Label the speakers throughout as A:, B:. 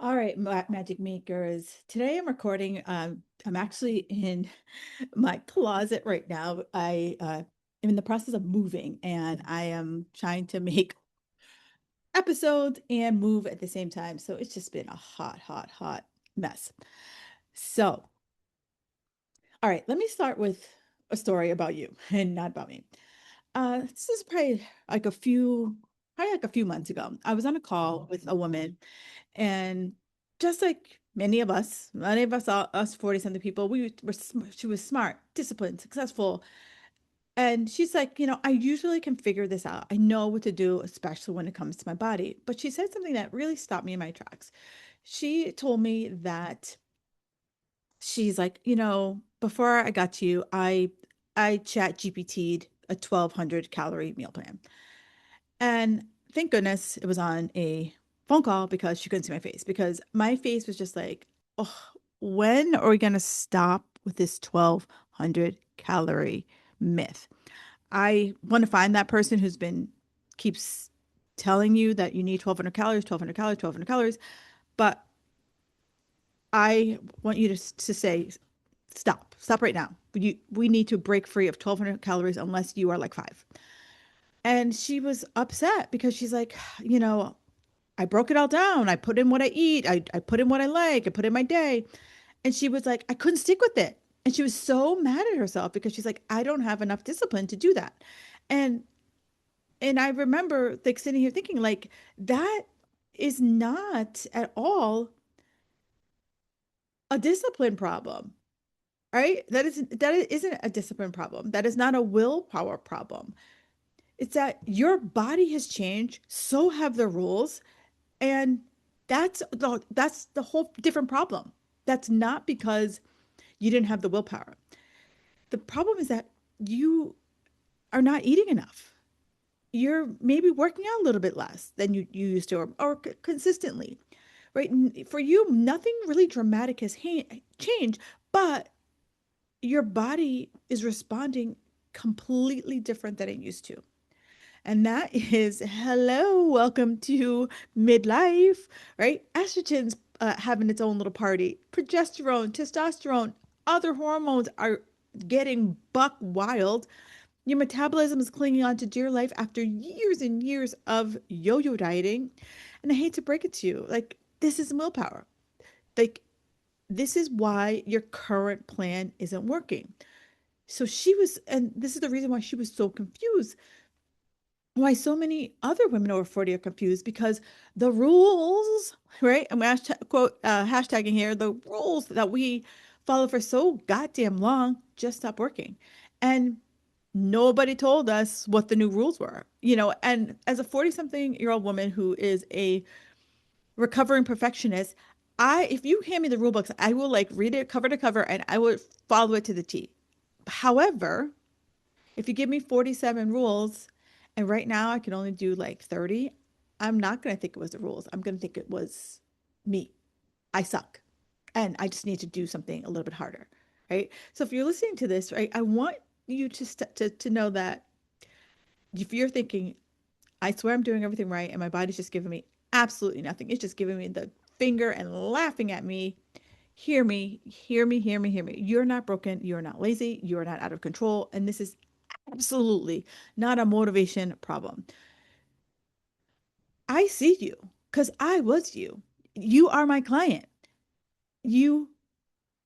A: All right, magic makers. Today I'm recording. I'm actually in my closet right now. I am in the process of moving, and I am trying to make episodes and move at the same time. So it's just been a hot mess. So, all right, let me start with a story about you and not about me. This is probably like a few months ago. I was on a call with a woman. And just like many of us, all, us 40 something people, she was smart, disciplined, successful. And she's like, I usually can figure this out. I know what to do, especially when it comes to my body. But she said something that really stopped me in my tracks. She told me that she's like, before I got to you, I chat GPT'd a 1200 calorie meal plan. And thank goodness it was on a phone call because she couldn't see my face because my face was just like, oh, when are we going to stop with this 1200 calorie myth? I want to find that person who's been keeps telling you that you need 1200 calories, 1200 calories, 1200 calories, but I want you to say stop right now. We need to break free of 1200 calories unless you are like 5. And she was upset because she's like, I broke it all down. I put in what I eat. I put in what I like. I put in my day. And she was like, I couldn't stick with it. And she was so mad at herself because she's like, I don't have enough discipline to do that. And and I remember like sitting here thinking like that is not at all a discipline problem, right? That isn't a discipline problem. That is not a willpower problem. It's that your body has changed, so have the rules, and that's the whole different problem. That's not because you didn't have the willpower. The problem is that you are not eating enough. You're maybe working out a little bit less than you used to, or consistently, right? For you, nothing really dramatic has changed, but your body is responding completely different than it used to. And that is hello, welcome to midlife, right? Estrogen's having its own little party. Progesterone, testosterone, other hormones are getting buck wild. Your metabolism is clinging on to dear life after years and years of yo yo dieting. And I hate to break it to you, like, this is willpower. Like, this is why your current plan isn't working. So she was, and this is the reason why she was so confused, why so many other women over 40 are confused because the rules, right? I'm hashtagging here, the rules that we follow for so goddamn long just stop working. And nobody told us what the new rules were, and as a 40 something year old woman who is a recovering perfectionist, if you hand me the rule books, I will like read it cover to cover and I would follow it to the T. However, if you give me 47 rules and right now I can only do like 30, I'm not going to think it was the rules. I'm going to think it was me. I suck. And I just need to do something a little bit harder. Right. So if you're listening to this, right, I want you to know that if you're thinking, I swear I'm doing everything right and my body's just giving me absolutely nothing, it's just giving me the finger and laughing at me. Hear me, hear me, hear me, hear me. You're not broken. You're not lazy. You're not out of control. And this is absolutely not a motivation problem. I see you because I was you. You are my client. You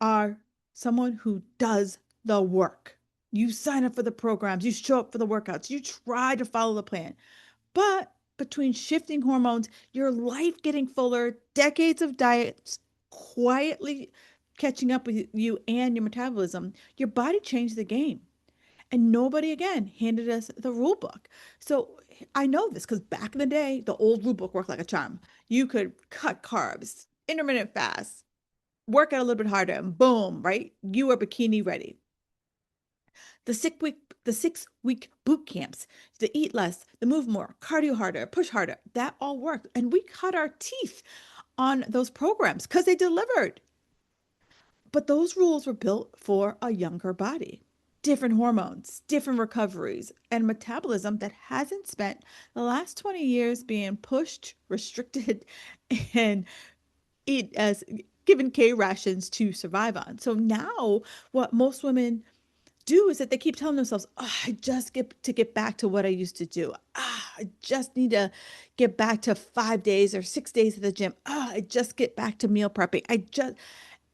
A: are someone who does the work. You sign up for the programs, you show up for the workouts, you try to follow the plan. But between shifting hormones, your life getting fuller, decades of diets quietly catching up with you and your metabolism, your body changed the game. And nobody again handed us the rule book. So I know this because back in the day, the old rule book worked like a charm. You could cut carbs, intermittent fast, work out a little bit harder, and boom, right? You are bikini ready. The 6 week boot camps, the eat less, the move more, cardio harder, push harder, that all worked. And we cut our teeth on those programs because they delivered. But those rules were built for a younger body. Different hormones, different recoveries, and metabolism that hasn't spent the last 20 years being pushed, restricted, and eat as given K rations to survive on. So now what most women do is that they keep telling themselves, oh, I just get back to what I used to do. I just need to get back to 5 days or 6 days at the gym. I just get back to meal prepping.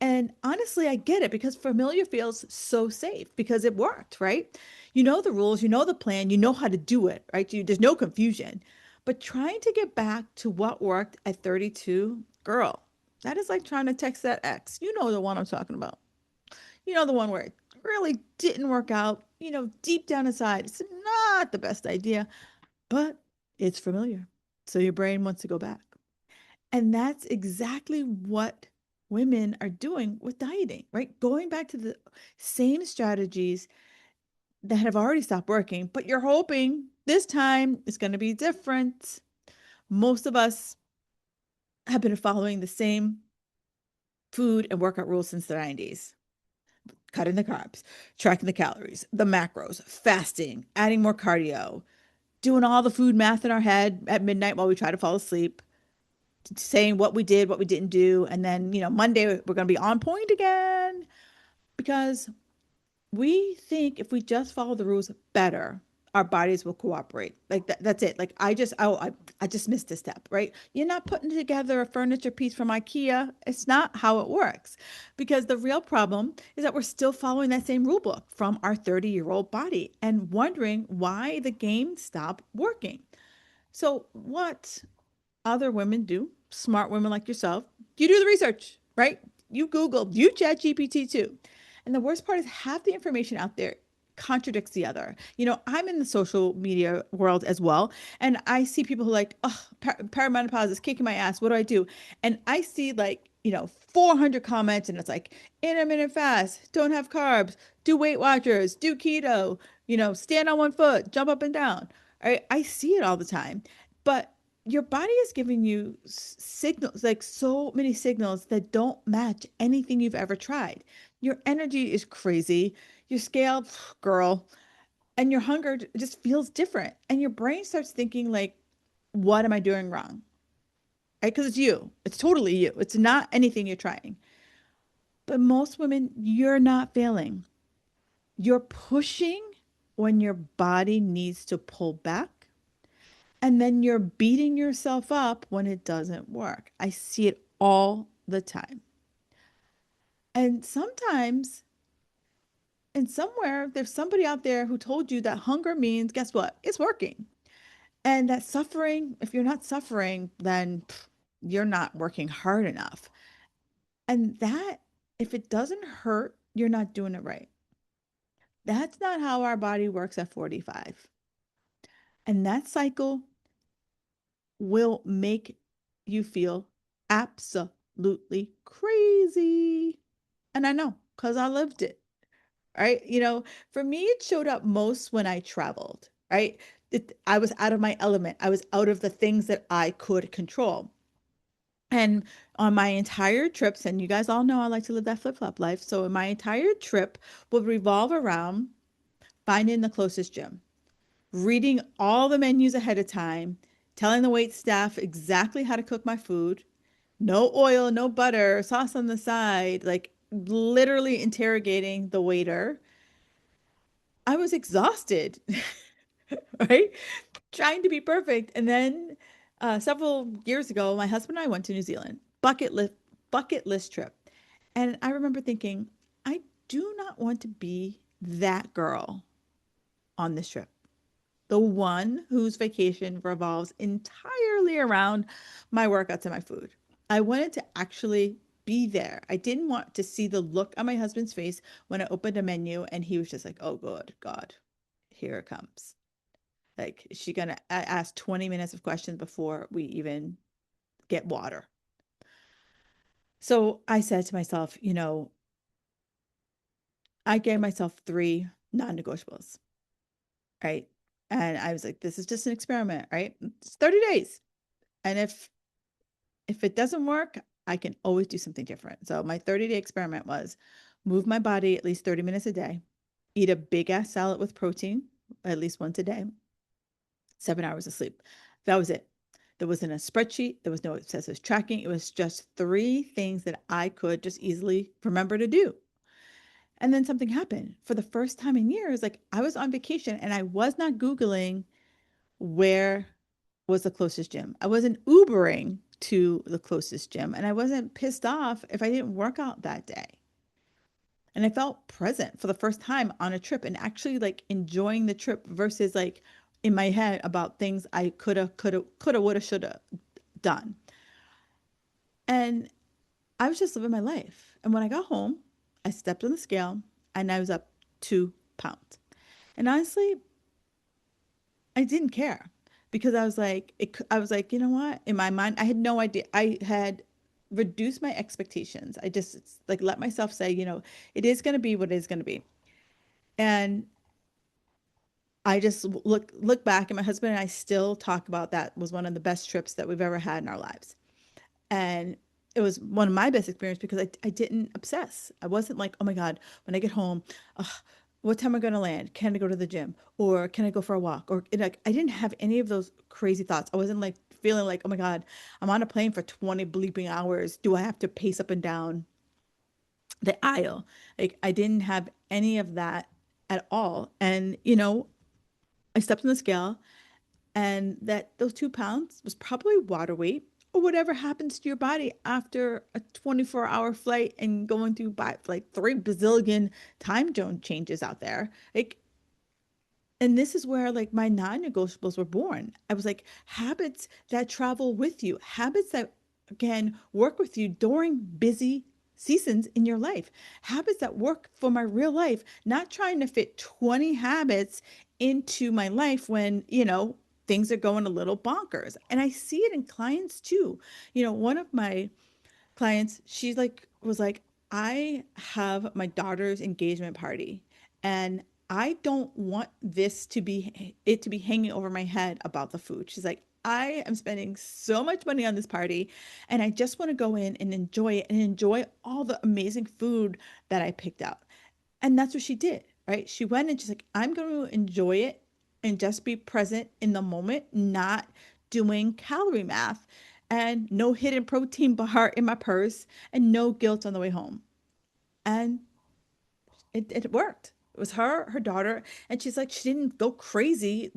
A: And honestly, I get it because familiar feels so safe because it worked, right? You know the rules, you know the plan, you know how to do it, right? There's no confusion. But trying to get back to what worked at 32, girl, that is like trying to text that ex. You know the one I'm talking about. You know the one where it really didn't work out. Deep down inside, it's not the best idea, but it's familiar. So your brain wants to go back. And that's exactly what women are doing with dieting, right? Going back to the same strategies that have already stopped working, but you're hoping this time it's going to be different. Most of us have been following the same food and workout rules since the 90s. Cutting the carbs, tracking the calories, the macros, fasting, adding more cardio, doing all the food math in our head at midnight while we try to fall asleep, saying what we did, what we didn't do. And then, Monday we're going to be on point again because we think if we just follow the rules better, our bodies will cooperate. Like that's it. Like I just missed a step, right? You're not putting together a furniture piece from IKEA. It's not how it works. Because the real problem is that we're still following that same rule book from our 30-year-old body and wondering why the game stopped working. So what other women do, smart women like yourself, you do the research, right? You Google, you chat GPT too. And the worst part is half the information out there contradicts the other. I'm in the social media world as well. And I see people who are like, oh, perimenopause is kicking my ass. What do I do? And I see 400 comments and it's like intermittent fast, don't have carbs, do Weight Watchers, do keto, stand on one foot, jump up and down. I see it all the time. But your body is giving you signals, like so many signals that don't match anything you've ever tried. Your energy is crazy, your scale, girl, and your hunger just feels different. And your brain starts thinking, like, what am I doing wrong? Right? Because it's you, it's totally you, it's not anything you're trying. But most women, you're not failing. You're pushing when your body needs to pull back. And then you're beating yourself up when it doesn't work. I see it all the time. And sometimes, and somewhere, there's somebody out there who told you that hunger means, guess what? It's working. And that suffering, if you're not suffering, then you're not working hard enough. And that, if it doesn't hurt, you're not doing it right. That's not how our body works at 45. And that cycle will make you feel absolutely crazy. And I know because I lived it, right? For me, it showed up most when I traveled, right? I was out of my element. I was out of the things that I could control. And on my entire trips, and you guys all know I like to live that flip-flop life. So my entire trip would revolve around finding the closest gym, reading all the menus ahead of time, telling the wait staff exactly how to cook my food, no oil, no butter, sauce on the side, like literally interrogating the waiter. I was exhausted, right? Trying to be perfect. And then several years ago, my husband and I went to New Zealand, bucket list trip. And I remember thinking, I do not want to be that girl on this trip. The one whose vacation revolves entirely around my workouts and my food. I wanted to actually be there. I didn't want to see the look on my husband's face when I opened a menu and he was just like, oh, good God, here it comes. Like, is she going to ask 20 minutes of questions before we even get water? So I said to myself, I gave myself 3 non-negotiables, right? And I was like, this is just an experiment, right? It's 30 days. And if it doesn't work, I can always do something different. So my 30-day experiment was move my body at least 30 minutes a day, eat a big ass salad with protein at least once a day, 7 hours of sleep. That was it. There wasn't a spreadsheet. There was no excessive tracking. It was just three things that I could just easily remember to do. And then something happened. For the first time in years, like I was on vacation and I was not Googling where was the closest gym. I wasn't Ubering to the closest gym and I wasn't pissed off if I didn't work out that day. And I felt present for the first time on a trip and actually like enjoying the trip versus like in my head about things I coulda, woulda, shoulda done. And I was just living my life. And when I got home, I stepped on the scale and I was up 2 pounds. And honestly, I didn't care because I was like, you know what? In my mind, I had no idea. I had reduced my expectations. I just like let myself say, it is going to be what it is going to be. And I just look back, and my husband and I still talk about that was one of the best trips that we've ever had in our lives. And it was one of my best experiences because I didn't obsess. I wasn't like, oh my God, when I get home, ugh, what time am I going to land? Can I go to the gym? Or can I go for a walk? Or like, I didn't have any of those crazy thoughts. I wasn't like feeling like, oh my God, I'm on a plane for 20 bleeping hours. Do I have to pace up and down the aisle? Like, I didn't have any of that at all. And, I stepped on the scale and that those 2 pounds was probably water weight or whatever happens to your body after a 24-hour flight and going through by like 3 bazillion time zone changes out there. Like, and this is where like my non-negotiables were born. I was like, habits that travel with you, habits that can work with you during busy seasons in your life, habits that work for my real life, not trying to fit 20 habits into my life when, things are going a little bonkers. And I see it in clients too. One of my clients, she like was like, I have my daughter's engagement party and I don't want this to be it to be hanging over my head about the food. She's like, I am spending so much money on this party and I just want to go in and enjoy it and enjoy all the amazing food that I picked out. And that's what she did, right? She went and she's like, I'm going to enjoy it and just be present in the moment, not doing calorie math and no hidden protein bar in my purse and no guilt on the way home. And it worked. It was her daughter, and she's like, she didn't go crazy,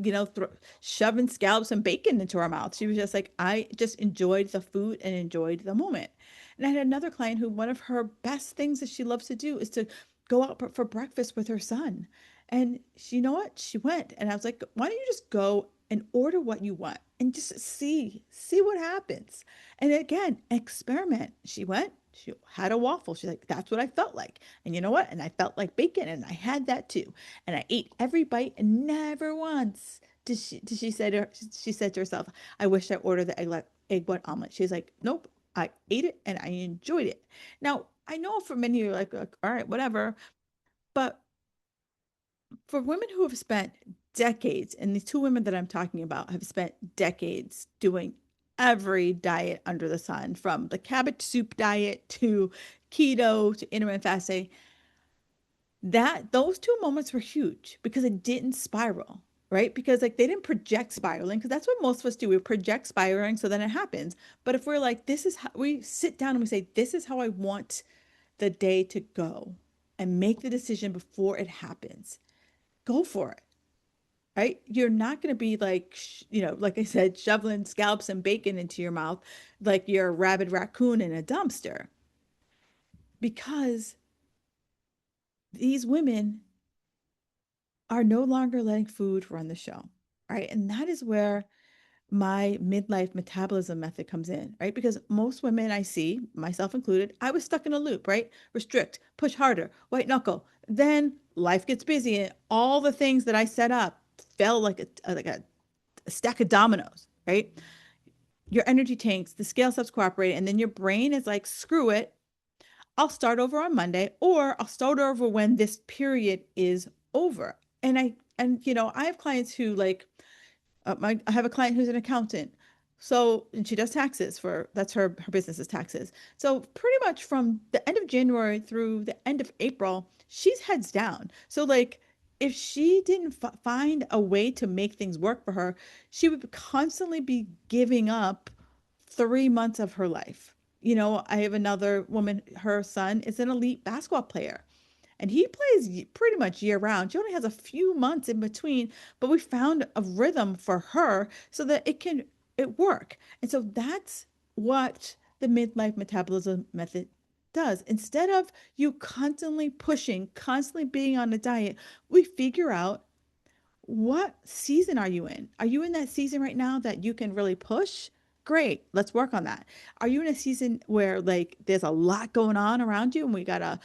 A: shoving scallops and bacon into her mouth. She was just like, I just enjoyed the food and enjoyed the moment. And I had another client who one of her best things that she loves to do is to go out for breakfast with her son. And she, you know what? She went, and I was like, why don't you just go and order what you want and just see what happens. And again, experiment. She went, she had a waffle. She's like, that's what I felt like. And you know what? And I felt like bacon and I had that too. And I ate every bite and never once she said to herself, I wish I ordered the egg white omelet. She's like, nope, I ate it and I enjoyed it. Now, I know for many of you are like, all right, whatever. But for women who have spent decades, and the two women that I'm talking about have spent decades doing every diet under the sun, from the cabbage soup diet to keto to intermittent fasting, that those two moments were huge because it didn't spiral, right? Because like they didn't project spiraling, because that's what most of us do. We project spiraling, so then it happens. But if we're like, this is how we sit down and we say, this is how I want the day to go, and make the decision before it happens, go for it, right? You're not going to be like, like I said, shoveling scallops and bacon into your mouth like you're a rabid raccoon in a dumpster, because these women are no longer letting food run the show, right? And that is where my midlife metabolism method comes in, right? Because most women I see, myself included, I was stuck in a loop, right? Restrict, push harder, white knuckle. Then life gets busy and all the things that I set up fell like a stack of dominoes, right? Your energy tanks, the scale stops cooperating, and then your brain is like, screw it. I'll start over on Monday, or I'll start over when this period is over. I have clients who like I have a client who's an accountant. So, and she does taxes that's her business is taxes. So pretty much from the end of January through the end of April, she's heads down. So like if she didn't find a way to make things work for her, she would constantly be giving up 3 months of her life. I have another woman, her son is an elite basketball player and he plays pretty much year round. She only has a few months in between, but we found a rhythm for her so that it work. And so that's what the midlife metabolism method does. Instead of you constantly pushing, constantly being on a diet, we figure out what season are you in? Are you in that season right now that you can really push? Great, let's work on that. Are you in a season where like there's a lot going on around you and we gotta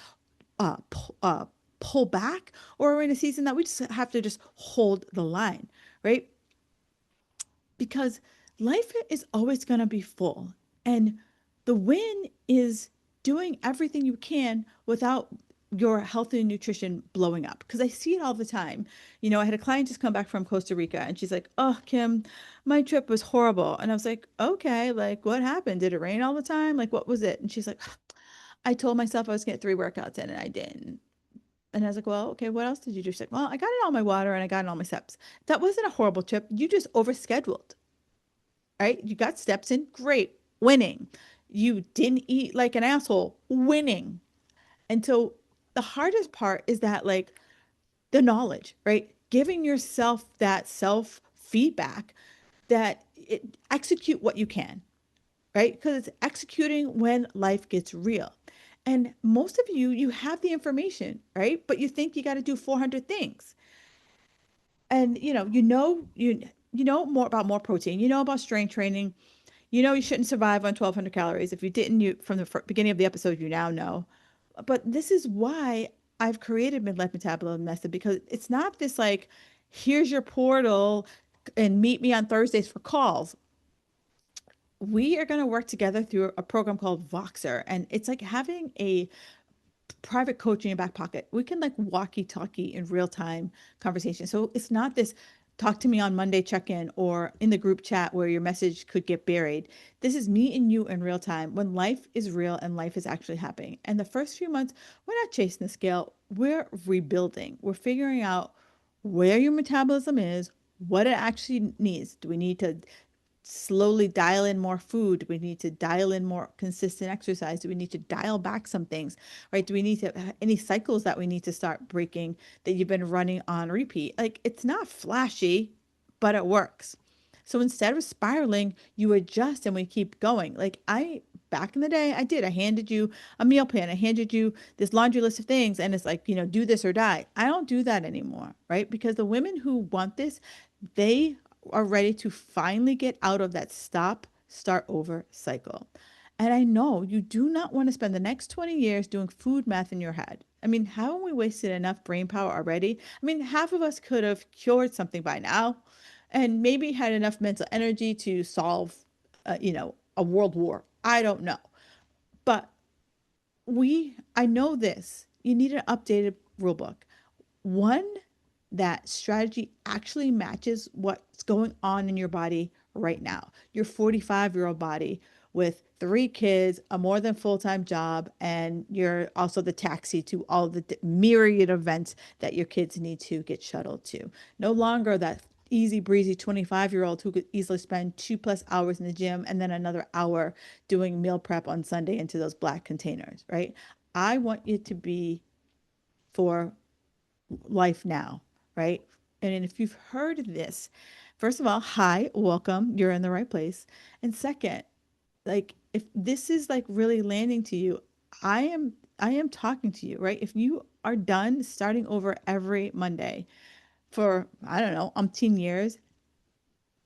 A: uh, pu- uh, pull back, or we're in a season that we just have to just hold the line, right? Because life is always going to be full. And the win is doing everything you can without your health and nutrition blowing up. Because I see it all the time. I had a client just come back from Costa Rica and she's like, "Oh, Kim, my trip was horrible." And I was like, "Okay, like what happened? Did it rain all the time? Like what was it?" And she's like, "I told myself I was getting 3 workouts in and I didn't." And I was like, "Well, okay, what else did you do?" She's like, "Well, I got in all my water and I got in all my steps." That wasn't a horrible trip. You just overscheduled, right? You got steps in, great, winning. You didn't eat like an asshole, winning. And so the hardest part is that, like, the knowledge, right? Giving yourself that self feedback that execute what you can, right? Because it's executing when life gets real. And most of you have the information, right? But you think you got to do 400 things. And you know more about more protein. You know about strength training. You shouldn't survive on 1,200 calories. If you didn't, you from the beginning of the episode, you now know. But this is why I've created midlife metabolism method, because it's not this like, here's your portal and meet me on Thursdays for calls. We are going to work together through a program called Voxer, and it's like having a private coach in your back pocket. We can like walkie talkie in real time conversation. So it's not this talk to me on Monday check in or in the group chat where your message could get buried. This is me and you in real time when life is real and life is actually happening. And the first few months, we're not chasing the scale, we're rebuilding. We're figuring out where your metabolism is, what it actually needs. Do we need to slowly dial in more food? Do we need to dial in more consistent exercise? Do we need to dial back some things, right? Do we need to any cycles that we need to start breaking that you've been running on repeat? Like it's not flashy, but it works. So instead of spiraling, you adjust and we keep going. Like back in the day, I handed you a meal plan. I handed you this laundry list of things and it's like, do this or die. I don't do that anymore, right? Because the women who want this, they are ready to finally get out of that stop, start over cycle. And I know you do not want to spend the next 20 years doing food math in your head. I mean, haven't we wasted enough brain power already? I mean, half of us could have cured something by now and maybe had enough mental energy to solve, a world war. I don't know. But I know this. You need an updated rule book. One that strategy actually matches what's going on in your body right now. Your 45-year-old body with 3 kids, a more than full-time job, and you're also the taxi to all the myriad events that your kids need to get shuttled to. No longer that easy breezy 25-year-old who could easily spend 2+ hours in the gym and then another hour doing meal prep on Sunday into those black containers, right? I want you to be for life now, right? And if you've heard this, first of all, hi, welcome. You're in the right place. And second, like if this is like really landing to you, I am talking to you, right? If you are done starting over every Monday for, I don't know, umpteen years,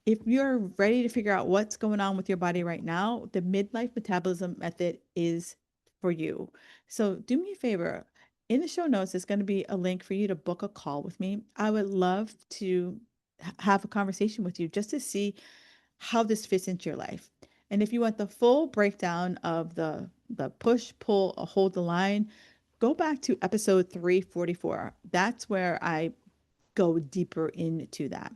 A: if you're ready to figure out what's going on with your body right now, the midlife metabolism method is for you. So do me a favor. In the show notes, there's going to be a link for you to book a call with me. I would love to have a conversation with you just to see how this fits into your life. And if you want the full breakdown of the push, pull, or hold the line, go back to episode 344. That's where I go deeper into that.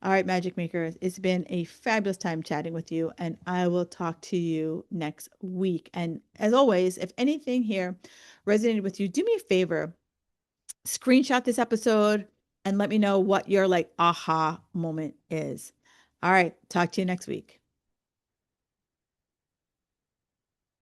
A: All right, Magic Makers, it's been a fabulous time chatting with you, and I will talk to you next week. And as always, if anything here resonated with you, do me a favor, screenshot this episode, and let me know what your like aha moment is. All right, talk to you next week.